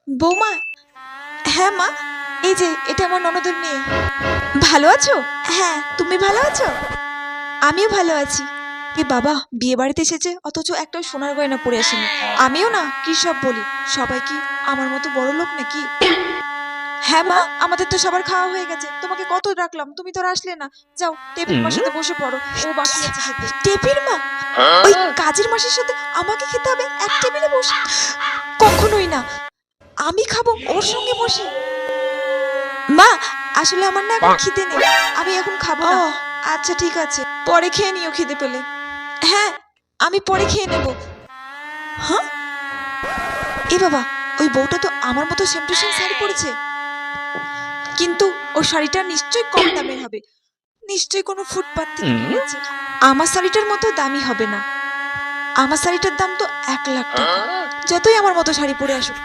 বৌমা। হ্যাঁ মা, এই যে এটা আমার ননদের মেয়ে। ভালো আছো? হ্যাঁ, তুমি ভালো আছো? আমিও ভালো আছি। এ বাবা, বিয়ে বাড়িতে এসেছে অথচ একটা সোনার গয়না পরে আসেনি। আমিও না কি সব বলি, সবাই কি আমার মতো বড় লোক নাকি? হ্যাঁ মা, আমাদের তো সবার খাওয়া হয়ে গেছে, তোমাকে কত ডাকলাম, তুমি তো আর আসলে না। যাও টেপির মার সাথে বসে পড়ো, ও বাকি আছে খেতে। টেপির মা? ওই কাজের মাসের সাথে আমাকে খেতে হবে এক টেবিলে বসে? কখনোই না, আমি খাবো ওর সঙ্গে বসে। মা, আসলে আমার না এখন খিদে নেই, আমি এখন খাবো না। আচ্ছা ঠিক আছে, পরে খেয়ে নিও খিদে পেলে। হ্যাঁ, আমি পরে খেয়ে নেব। হ্যাঁ, এ বাবা, ওই বউটা তো আমার মতো সেম টু সেম শাড়ি পরেছে, কিন্তু ওর শাড়িটা নিশ্চয়ই কম দামের হবে। নিশ্চয়ই কোনো ফুটপাত থেকে কিনেছে। আমার শাড়িটার মতো দামি হবে না। আমার শাড়িটার দাম তো 1,00,000 টাকা। যতই আমার মতো শাড়ি পরে আসুক,